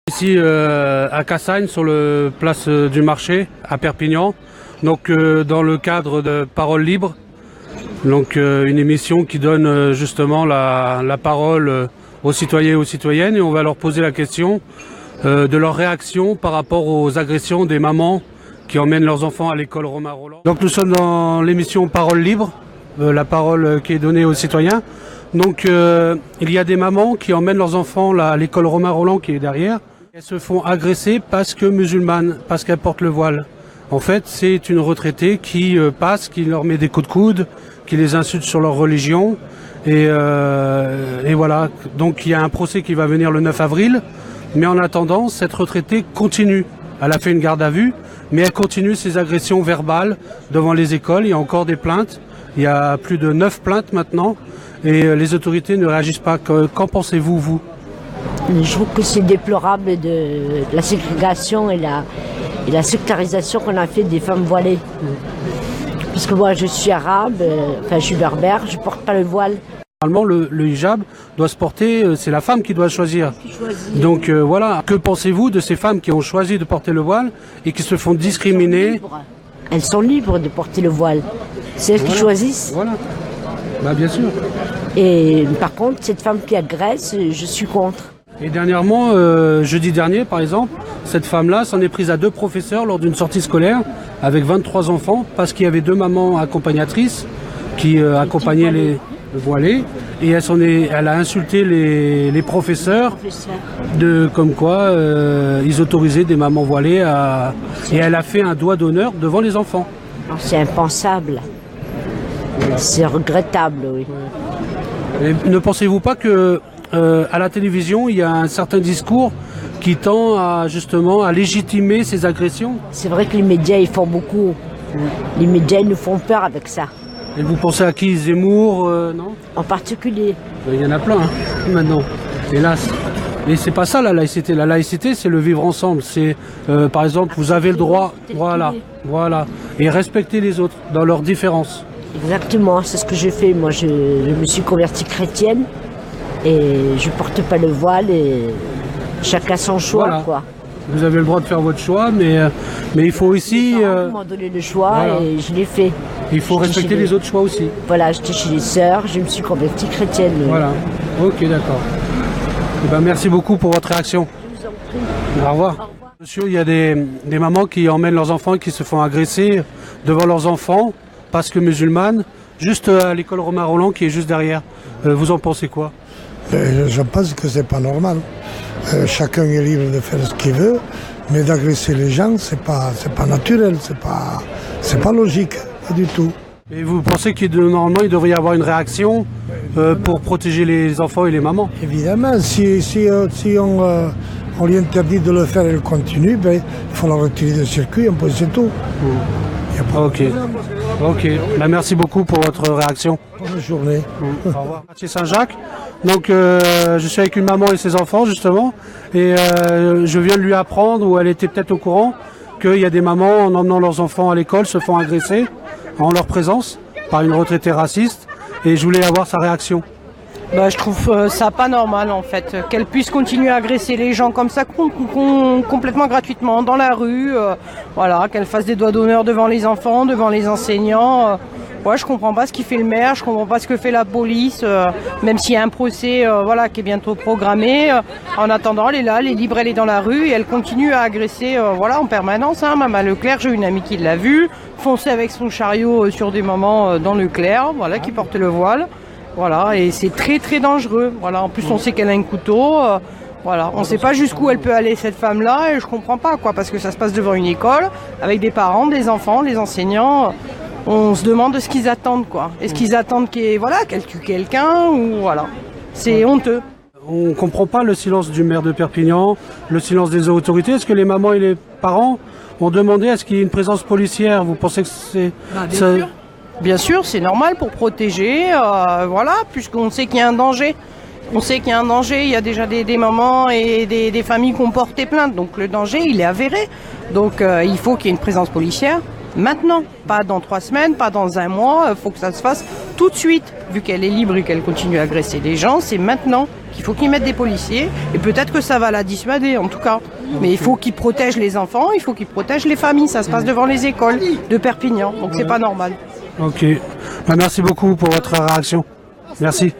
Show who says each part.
Speaker 1: Ici à Cassagne, sur le place du marché à Perpignan, donc dans le cadre de Parole Libre, donc une émission qui donne justement la parole aux citoyens et aux citoyennes, et on va leur poser la question de leur réaction par rapport aux agressions des mamans qui emmènent leurs enfants à l'école Romain Rolland. Donc nous sommes dans l'émission Parole Libre, la parole qui est donnée aux citoyens. Donc il y a des mamans qui emmènent leurs enfants à l'école Romain Rolland qui est derrière. Elles se font agresser parce que musulmanes, parce qu'elles portent le voile. En fait, c'est une retraitée qui passe, qui leur met des coups de coude, qui les insulte sur leur religion. Et voilà, donc il y a un procès qui va venir le 9 avril. Mais en attendant, cette retraitée continue. Elle a fait une garde à vue, mais elle continue ses agressions verbales devant les écoles. Il y a encore des plaintes. Il y a plus de 9 plaintes maintenant. Et les autorités ne réagissent pas. Qu'en pensez-vous, vous ?
Speaker 2: Je trouve que c'est déplorable de la ségrégation et la sectarisation qu'on a fait des femmes voilées. Parce que moi je suis arabe, je suis berbère, je porte pas le voile.
Speaker 1: Normalement le hijab doit se porter, c'est la femme qui doit choisir. Donc voilà, que pensez-vous de ces femmes qui ont choisi de porter le voile et qui se font discriminer ?
Speaker 2: Elles sont libres de porter le voile. C'est elles qui choisissent.
Speaker 1: Voilà, bah, bien sûr.
Speaker 2: Et par contre, cette femme qui agresse, je suis contre.
Speaker 1: Et dernièrement, jeudi dernier par exemple, cette femme-là s'en est prise à 2 professeurs lors d'une sortie scolaire avec 23 enfants parce qu'il y avait 2 mamans accompagnatrices qui accompagnaient les voilés et elle a insulté les professeurs comme quoi ils autorisaient des mamans voilées et elle a fait un doigt d'honneur devant les enfants.
Speaker 2: C'est impensable. Voilà. C'est regrettable, oui.
Speaker 1: Et ne pensez-vous pas que à la télévision, il y a un certain discours qui tend à légitimer ces agressions?
Speaker 2: C'est vrai que les médias, ils font beaucoup. Les médias, ils nous font peur avec ça.
Speaker 1: Et vous pensez à qui? Zemmour, non?
Speaker 2: En particulier.
Speaker 1: Il y en a plein, maintenant, hélas. Et c'est pas ça la laïcité. La laïcité, c'est le vivre ensemble. C'est, par exemple, vous avez le droit, voilà, et respecter les autres dans leurs différences.
Speaker 2: Exactement, c'est ce que j'ai fait. Moi, je me suis convertie chrétienne. Et je porte pas le voile et chacun son choix, voilà. Quoi.
Speaker 1: Vous avez le droit de faire votre choix, mais il faut aussi...
Speaker 2: Mes parents m'ont donné le choix, voilà. Et je l'ai fait.
Speaker 1: Il faut respecter les autres choix aussi.
Speaker 2: Voilà, j'étais chez les sœurs, je me suis convertie chrétienne.
Speaker 1: Voilà, ok, d'accord. Eh ben, merci beaucoup pour votre réaction.
Speaker 2: Je vous en prie.
Speaker 1: Au revoir. Au revoir. Monsieur, il y a des mamans qui emmènent leurs enfants et qui se font agresser devant leurs enfants parce que musulmanes, juste à l'école Romain Rolland qui est juste derrière. Vous en pensez quoi?
Speaker 3: Je pense que c'est pas normal. Chacun est libre de faire ce qu'il veut, mais d'agresser les gens, c'est pas naturel, c'est pas logique, pas du tout.
Speaker 1: Et vous pensez normalement il devrait y avoir une réaction pour protéger les enfants et les mamans?
Speaker 3: Évidemment, si on lui interdit de le faire et il continue, il faut la retirer du circuit, un peu c'est tout.
Speaker 1: Ok. Bah, merci beaucoup pour votre réaction.
Speaker 3: Bonne journée.
Speaker 1: Au revoir. Quartier Saint-Jacques. Donc je suis avec une maman et ses enfants justement et je viens de lui apprendre, ou elle était peut-être au courant, qu'il y a des mamans en emmenant leurs enfants à l'école se font agresser en leur présence par une retraitée raciste et je voulais avoir sa réaction.
Speaker 4: Je trouve ça pas normal en fait, qu'elle puisse continuer à agresser les gens comme ça complètement gratuitement dans la rue, voilà, qu'elle fasse des doigts d'honneur devant les enfants, devant les enseignants. Je comprends pas ce qu'il fait le maire, je comprends pas ce que fait la police, même s'il y a un procès qui est bientôt programmé. En attendant, elle est là, elle est libre, elle est dans la rue et elle continue à agresser en permanence. Même à Leclerc, j'ai une amie qui l'a vue, foncer avec son chariot sur des mamans dans Leclerc, qui portent le voile. Voilà, et c'est très très dangereux. Voilà, en plus on sait qu'elle a un couteau. On ne sait pas jusqu'où elle peut aller cette femme-là et je comprends pas parce que ça se passe devant une école avec des parents, des enfants, les enseignants. On se demande ce qu'ils attendent Est-ce qu'ils attendent qu'elle tue quelqu'un ou voilà. C'est honteux.
Speaker 1: On ne comprend pas le silence du maire de Perpignan, le silence des autorités. Est-ce que les mamans et les parents ont demandé à ce qu'il y ait une présence policière? Vous pensez que c'est...
Speaker 4: Bien sûr, c'est normal pour protéger, puisqu'on sait qu'il y a un danger. On sait qu'il y a un danger, il y a déjà des mamans et des familles qui ont porté plainte, donc le danger, il est avéré. Donc il faut qu'il y ait une présence policière. maintenant, pas dans 3 semaines, pas dans un mois, il faut que ça se fasse tout de suite. Vu qu'elle est libre et qu'elle continue à agresser les gens, c'est maintenant qu'il faut qu'ils mettent des policiers, et peut-être que ça va la dissuader en tout cas. Mais il faut qu'ils protègent les enfants, il faut qu'ils protègent les familles, ça se passe devant les écoles de Perpignan, donc c'est pas normal.
Speaker 1: Ok. Merci beaucoup pour votre réaction. Merci.